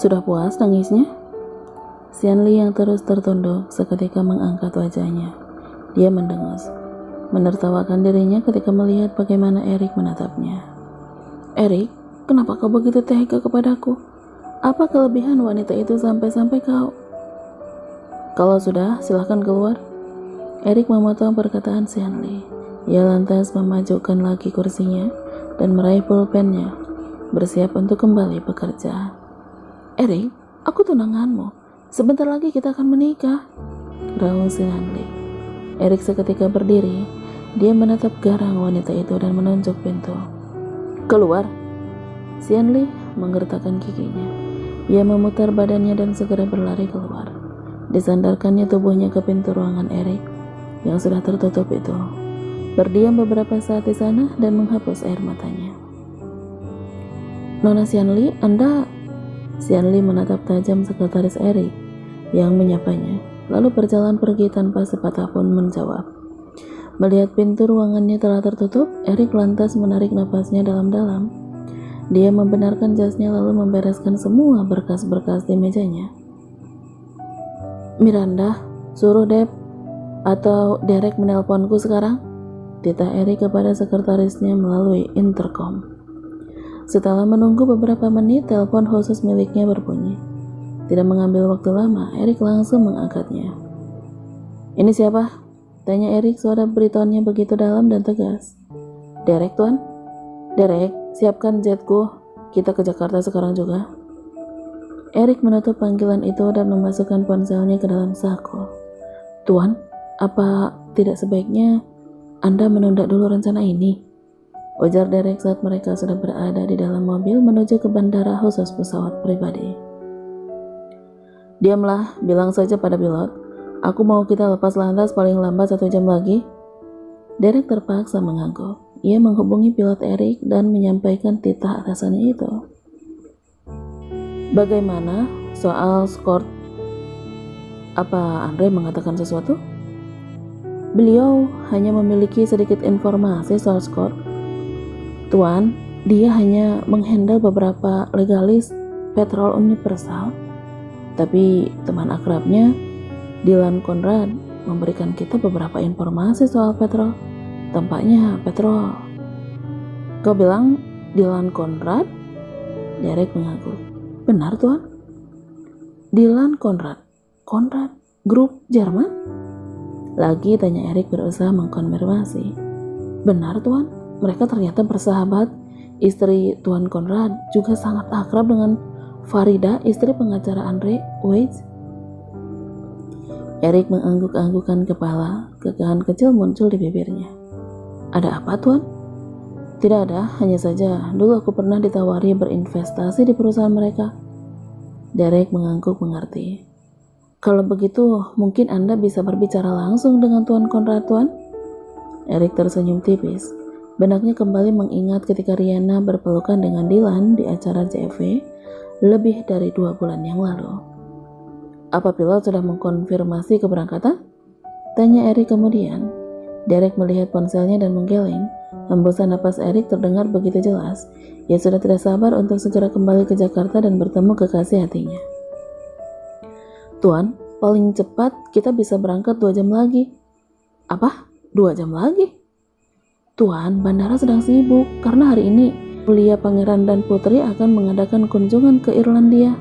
Sudah puas nangisnya? Xianli yang terus tertunduk seketika mengangkat wajahnya. Dia mendengus, menertawakan dirinya ketika melihat bagaimana Erik menatapnya. Erik, kenapa kau begitu tega kepadaku? Apa kelebihan wanita itu sampai-sampai kau? Kalau sudah, silahkan keluar. Erik memotong perkataan Xianli. Ia lantas memajukan lagi kursinya dan meraih pulpennya, bersiap untuk kembali bekerja. Erik, aku tunanganmu. Sebentar lagi kita akan menikah, raung Xianli. Erik seketika berdiri. Dia menatap garang wanita itu dan menunjuk pintu. Keluar. Xianli menggertakkan giginya. Ia memutar badannya dan segera berlari keluar. Disandarkannya tubuhnya ke pintu ruangan Erik yang sudah tertutup itu. Berdiam beberapa saat di sana dan menghapus air matanya. Nona Xianli, Anda... Xianli menatap tajam sekretaris Erik yang menyapanya, lalu berjalan pergi tanpa sepatah pun menjawab. Melihat pintu ruangannya telah tertutup, Erik lantas menarik napasnya dalam-dalam. Dia membenarkan jasnya lalu membereskan semua berkas-berkas di mejanya. Miranda, suruh Deb atau Derek menelponku sekarang, titah Erik kepada sekretarisnya melalui intercom. Setelah menunggu beberapa menit, telepon khusus miliknya berbunyi. Tidak mengambil waktu lama, Erik langsung mengangkatnya. Ini siapa? Tanya Erik, suara beritonnya begitu dalam dan tegas. Derek, Tuan? Derek, siapkan jetku. Kita ke Jakarta sekarang juga. Erik menutup panggilan itu dan memasukkan ponselnya ke dalam saku. Tuan, apa tidak sebaiknya Anda menunda dulu rencana ini? Ujar Derek saat mereka sudah berada di dalam mobil menuju ke bandara khusus pesawat pribadi. Diamlah, bilang saja pada pilot. Aku mau kita lepas landas paling lambat 1 jam lagi. Derek terpaksa mengangguk. Ia menghubungi pilot Erik dan menyampaikan titah atasannya itu. Bagaimana soal skor? Apa Andre mengatakan sesuatu? Beliau hanya memiliki sedikit informasi soal skor. Tuan, dia hanya menghandle beberapa legalis petrol universal. Tapi teman akrabnya, Dylan Conrad, memberikan kita beberapa informasi soal petrol. Tampaknya petrol. Kau bilang Dylan Conrad? Derek mengaku. Benar, Tuan. Dylan Conrad. Conrad? Grup Jerman? Lagi tanya Erik berusaha mengkonfirmasi. Benar, Tuan. Mereka ternyata bersahabat. Istri Tuan Conrad juga sangat akrab dengan Farida, istri pengacara Andre Weitz. Erik mengangguk-anggukkan kepala. Kegagahan kecil muncul di bibirnya. Ada apa, Tuan? Tidak ada, hanya saja dulu aku pernah ditawari berinvestasi di perusahaan mereka. Derek mengangguk mengerti. Kalau begitu, mungkin Anda bisa berbicara langsung dengan Tuan Conrad, Tuan? Erik tersenyum tipis. Benaknya kembali mengingat ketika Rihanna berpelukan dengan Dylan di acara JFW lebih dari 2 bulan yang lalu. Apa pilot sudah mengkonfirmasi keberangkatan? Tanya Erik kemudian. Derek melihat ponselnya dan menggeleng. Hembusan napas Erik terdengar begitu jelas. Ia sudah tidak sabar untuk segera kembali ke Jakarta dan bertemu kekasih hatinya. Tuan, paling cepat kita bisa berangkat 2 jam lagi. Apa? 2 jam lagi? Tuan, bandara sedang sibuk karena hari ini Mulia Pangeran dan Putri akan mengadakan kunjungan ke Irlandia.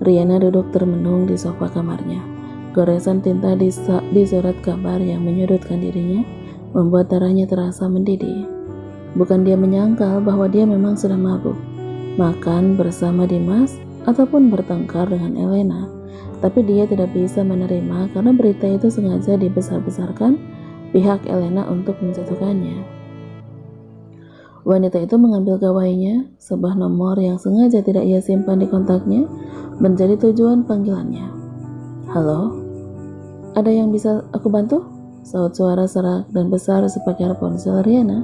Rihanna duduk termenung di sofa kamarnya. Goresan tinta di surat kabar yang menyudutkan dirinya membuat darahnya terasa mendidih. Bukan dia menyangkal bahwa dia memang sudah mabuk, makan bersama Dimas ataupun bertengkar dengan Elena. Tapi dia tidak bisa menerima karena berita itu sengaja dibesar-besarkan pihak Elena untuk menjatuhkannya. Wanita itu mengambil gawainya, sebuah nomor yang sengaja tidak ia simpan di kontaknya, menjadi tujuan panggilannya. Halo? Ada yang bisa aku bantu? Saut suara serak dan besar sepakai ponsel Rihanna.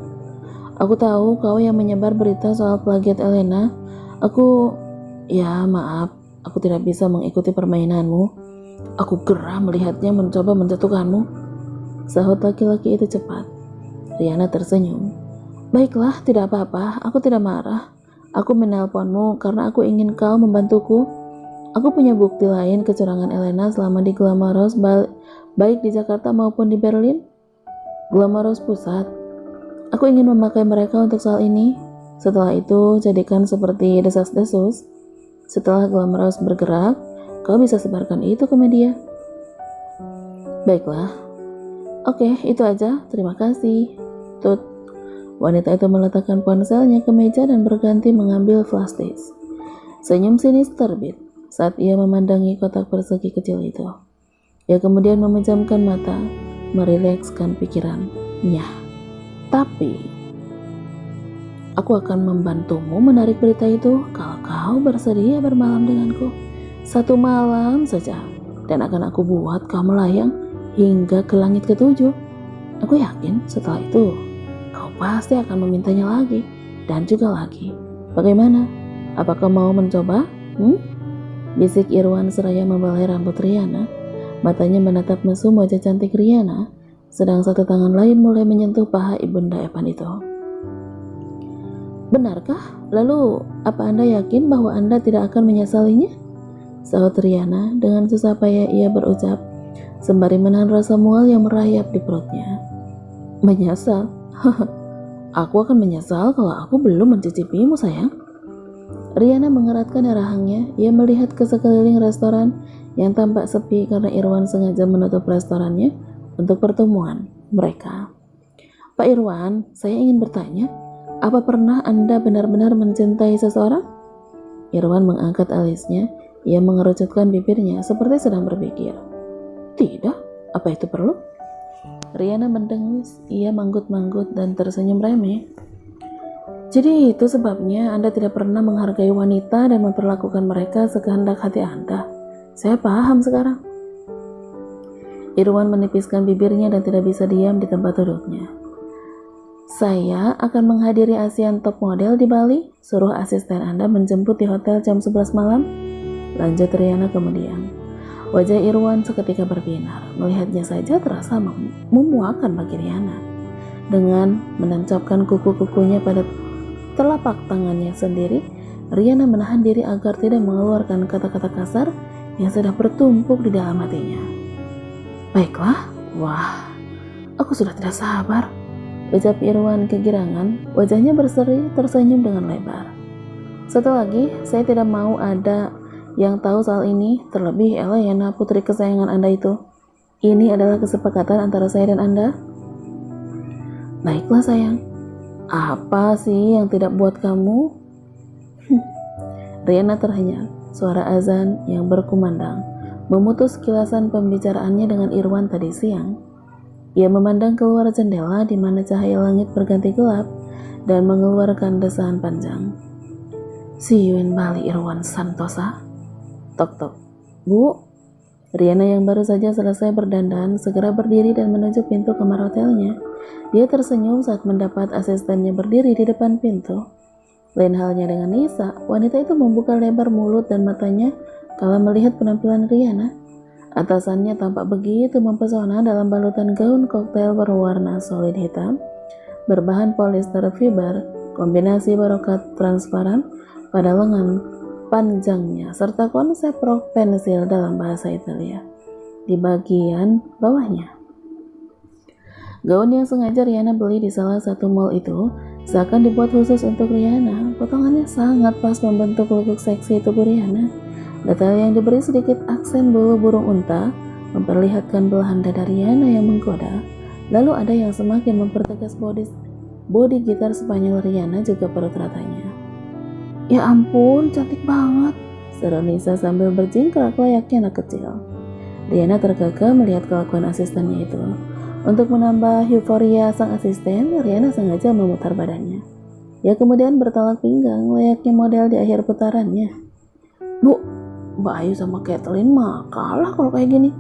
Aku tahu kau yang menyebar berita soal plagiat Elena. Ya maaf, aku tidak bisa mengikuti permainanmu. Aku gerah melihatnya mencoba menjatuhkanmu. Sahut laki-laki itu cepat. Rihanna tersenyum. Baiklah, tidak apa-apa, aku tidak marah. Aku menelponmu karena aku ingin kau membantuku. Aku punya bukti lain kecurangan Elena selama di Glamorous, baik di Jakarta maupun di Berlin. Glamorous Pusat. Aku ingin memakai mereka untuk soal ini. Setelah itu, jadikan seperti desas-desus. Setelah Glamorous bergerak, kau bisa sebarkan itu ke media. Baiklah. Oke, itu aja. Terima kasih. Tut. Wanita itu meletakkan ponselnya ke meja dan berganti mengambil flash disk. Senyum sinis terbit saat ia memandangi kotak persegi kecil itu. Ia kemudian memejamkan mata, merilekskan pikirannya. Tapi, aku akan membantumu menarik berita itu kalau kau bersedia bermalam denganku. 1 malam saja, dan akan aku buat kau melayang hingga ke langit ke-7. Aku yakin setelah itu, kau pasti akan memintanya lagi, dan juga lagi. Bagaimana? Apakah mau mencoba? Bisik Irwan seraya membelai rambut Riana. Matanya menatap mesum wajah cantik Riana, sedang satu tangan lain mulai menyentuh paha ibunda Evan itu. Benarkah? Lalu, apa Anda yakin bahwa Anda tidak akan menyesalinya? Sahut Riana dengan susah payah ia berucap, sembari menahan rasa mual yang merayap di perutnya. Menyesal? Aku akan menyesal kalau aku belum mencicipimu, sayang. Riana mengeratkan rahangnya. Ia melihat ke sekeliling restoran yang tampak sepi karena Irwan sengaja menutup restorannya untuk pertemuan mereka. Pak Irwan, saya ingin bertanya, apa pernah Anda benar-benar mencintai seseorang? Irwan mengangkat alisnya. Ia mengerucutkan bibirnya seperti sedang berpikir. Tidak, apa itu perlu? Riana mendengus. Ia manggut-manggut dan tersenyum remeh. Jadi itu sebabnya Anda tidak pernah menghargai wanita dan memperlakukan mereka sekehendak hati Anda. Saya paham sekarang. Irwan menipiskan bibirnya dan tidak bisa diam di tempat duduknya. Saya akan menghadiri Asian Top Model di Bali. Suruh asisten Anda menjemput di hotel jam 11 malam. Lanjut Riana kemudian. Wajah Irwan seketika berbinar. Melihatnya saja terasa memuakan bagi Riana. Dengan menancapkan kuku-kukunya pada telapak tangannya sendiri, Riana menahan diri agar tidak mengeluarkan kata-kata kasar yang sedang bertumpuk di dalam hatinya. Baiklah, wah, aku sudah tidak sabar, ucap Irwan kegirangan. Wajahnya berseri tersenyum dengan lebar. Satu lagi, saya tidak mau ada yang tahu soal ini, terlebih Elena, putri kesayangan Anda itu. Ini adalah kesepakatan antara saya dan Anda. Baiklah sayang. Apa sih yang tidak buat kamu? Riana terhenyak. Suara azan yang berkumandang memutus kilasan pembicaraannya dengan Irwan tadi siang. Ia memandang keluar jendela di mana cahaya langit berganti gelap dan mengeluarkan desahan panjang. See you in Bali, Irwan Santosa. Tok-tok. Bu. Riana yang baru saja selesai berdandan segera berdiri dan menuju pintu kamar hotelnya. Dia tersenyum saat mendapat asistennya berdiri di depan pintu. Lain halnya dengan Nisa, wanita itu membuka lebar mulut dan matanya kala melihat penampilan Riana. Atasannya tampak begitu mempesona dalam balutan gaun koktail berwarna solid hitam, berbahan polyester fiber, kombinasi barokat transparan pada lengan panjangnya, serta konsep rok pensil dalam bahasa Italia di bagian bawahnya. Gaun yang sengaja Riana beli di salah satu mall itu seakan dibuat khusus untuk Riana. Potongannya sangat pas membentuk lekuk seksi tubuh Riana. Detail yang diberi sedikit aksen bulu burung unta memperlihatkan belahan dada Riana yang menggoda. Lalu ada yang semakin mempertegas body gitar Spanyol Riana juga perut ratanya. Ya ampun, cantik banget, seru Nisa sambil berjingkrak layaknya anak kecil. Riana tergagah melihat kelakuan asistennya itu. Untuk menambah euforia sang asisten, Riana sengaja memutar badannya. Ia kemudian bertolak pinggang layaknya model di akhir putarannya. Bu, Mbak Ayu sama Kathleen mah kalah kalau kayak gini,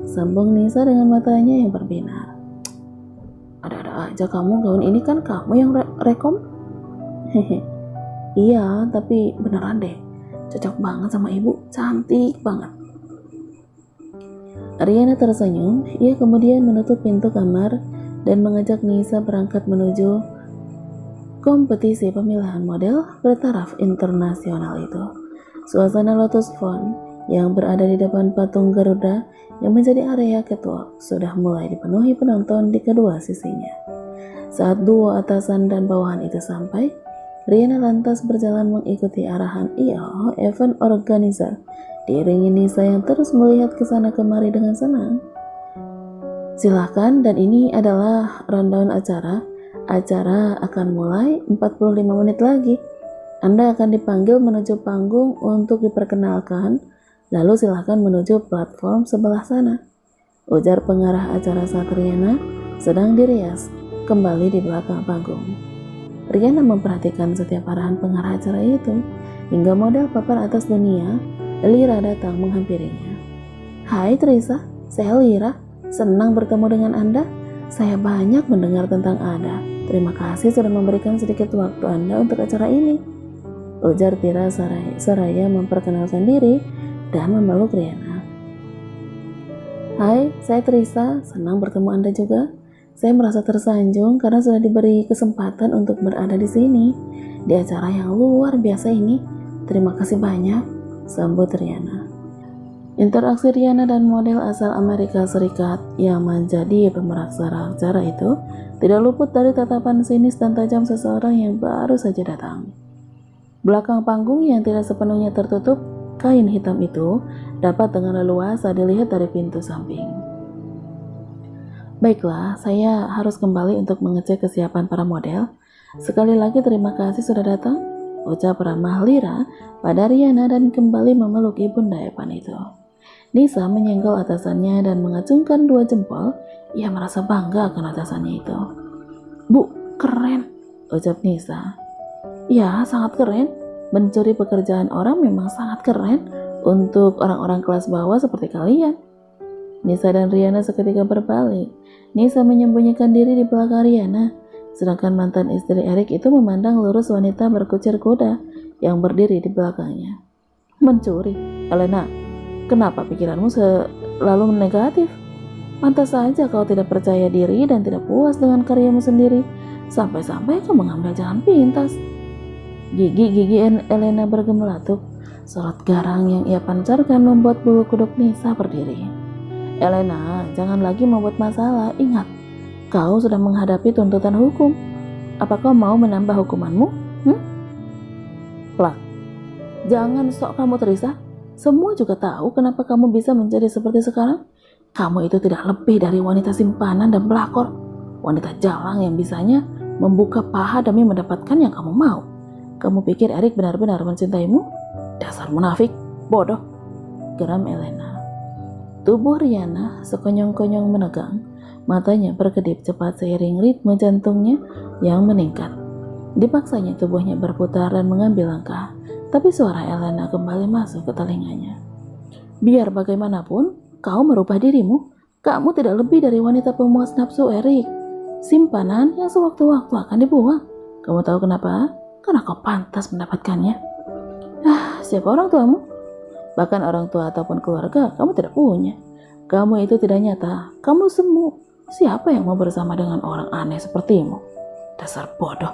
sambung Nisa dengan matanya yang berbinar. Ada-ada aja kamu, gaun ini kan kamu yang rekom. Hehe. Iya, tapi beneran deh, cocok banget sama ibu, cantik banget. Riana tersenyum. Ia kemudian menutup pintu kamar dan mengajak Nisa berangkat menuju kompetisi pemilihan model bertaraf internasional itu, suasana Lotus Pond yang berada di depan patung Garuda yang menjadi area catwalk sudah mulai dipenuhi penonton di kedua sisinya. Saat duo atasan dan bawahan itu sampai, Rihanna lantas berjalan mengikuti arahan IO event organizer, diiringi Nisa yang terus melihat ke sana kemari dengan senang. Silahkan, dan ini adalah rundown acara. Acara akan mulai 45 menit lagi. Anda akan dipanggil menuju panggung untuk diperkenalkan, lalu silahkan menuju platform sebelah sana, ujar pengarah acara saat Rihanna sedang dirias kembali di belakang panggung. Rihanna memperhatikan setiap arahan pengarah acara itu, hingga model papan atas dunia, Lyra, datang menghampirinya. Hai Teresa, saya Lyra, senang bertemu dengan Anda. Saya banyak mendengar tentang Anda. Terima kasih sudah memberikan sedikit waktu Anda untuk acara ini, ujar Tira seraya memperkenalkan diri dan memeluk Rihanna. Hai, saya Teresa, senang bertemu Anda juga. Saya merasa tersanjung karena sudah diberi kesempatan untuk berada di sini, di acara yang luar biasa ini. Terima kasih banyak, sambut Rihanna. Interaksi Rihanna dan model asal Amerika Serikat yang menjadi pemeraksara acara itu tidak luput dari tatapan sinis dan tajam seseorang yang baru saja datang. Belakang panggung yang tidak sepenuhnya tertutup kain hitam itu dapat dengan leluasa dilihat dari pintu samping. Baiklah, saya harus kembali untuk mengecek kesiapan para model. Sekali lagi terima kasih sudah datang, ucap ramah Lyra pada Rihanna dan kembali memeluk ibunda Evan itu. Nisa menyenggol atasannya dan mengacungkan 2 jempol. Ia merasa bangga akan atasannya itu. Bu, keren, ucap Nisa. Ya, sangat keren. Mencuri pekerjaan orang memang sangat keren untuk orang-orang kelas bawah seperti kalian. Nisa dan Rihanna seketika berbalik. Nisa menyembunyikan diri di belakang Rihanna, sedangkan mantan istri Eric itu memandang lurus wanita berkucir kuda yang berdiri di belakangnya. Mencuri? Elena, kenapa pikiranmu selalu negatif? Pantas saja kau tidak percaya diri dan tidak puas dengan karyamu sendiri, sampai-sampai kau mengambil jalan pintas. Gigi Elena bergemelatuk. Sorot garang yang ia pancarkan membuat bulu kuduk Nisa berdiri. Elena, jangan lagi membuat masalah. Ingat, kau sudah menghadapi tuntutan hukum. Apa kau mau menambah hukumanmu? Plak. Jangan sok kamu Teresa. Semua juga tahu kenapa kamu bisa menjadi seperti sekarang. Kamu itu tidak lebih dari wanita simpanan dan pelakor. Wanita jalang yang bisanya membuka paha demi mendapatkan yang kamu mau. Kamu pikir Eric benar-benar mencintaimu? Dasar munafik, bodoh, geram Elena. Tubuh Rihanna sekonyong-konyong menegang, matanya berkedip cepat seiring ritme jantungnya yang meningkat. Dipaksanya tubuhnya berputar dan mengambil langkah, tapi suara Elena kembali masuk ke telinganya. Biar bagaimanapun, kau merubah dirimu. Kamu tidak lebih dari wanita pemuas nafsu Eric, simpanan yang sewaktu-waktu akan dibuang. Kamu tahu kenapa? Karena kau pantas mendapatkannya. Siapa orang tuamu? Bahkan orang tua ataupun keluarga kamu tidak punya. Kamu itu tidak nyata. Kamu semu. Siapa yang mau bersama dengan orang aneh sepertimu? Dasar bodoh.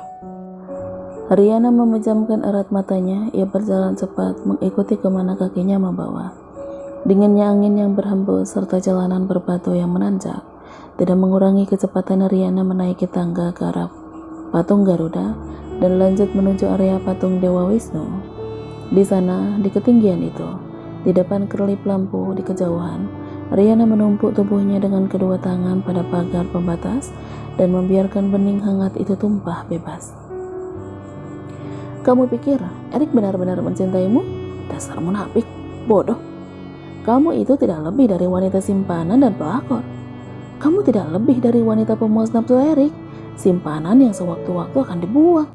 Rihanna memejamkan erat matanya. Ia berjalan cepat mengikuti kemana kakinya membawa. Dinginnya angin yang berhembus serta jalanan berbatu yang menanjak tidak mengurangi kecepatan Rihanna menaiki tangga ke arah patung Garuda dan lanjut menuju area patung Dewa Wisnu. Di sana, di ketinggian itu, di depan kerlip lampu di kejauhan, Rihanna menumpuk tubuhnya dengan kedua tangan pada pagar pembatas dan membiarkan bening hangat itu tumpah bebas. Kamu pikir Eric benar-benar mencintaimu? Dasar munafik, bodoh. Kamu itu tidak lebih dari wanita simpanan dan pelakor. Kamu tidak lebih dari wanita pemuas nafsu Eric, simpanan yang sewaktu-waktu akan dibuang.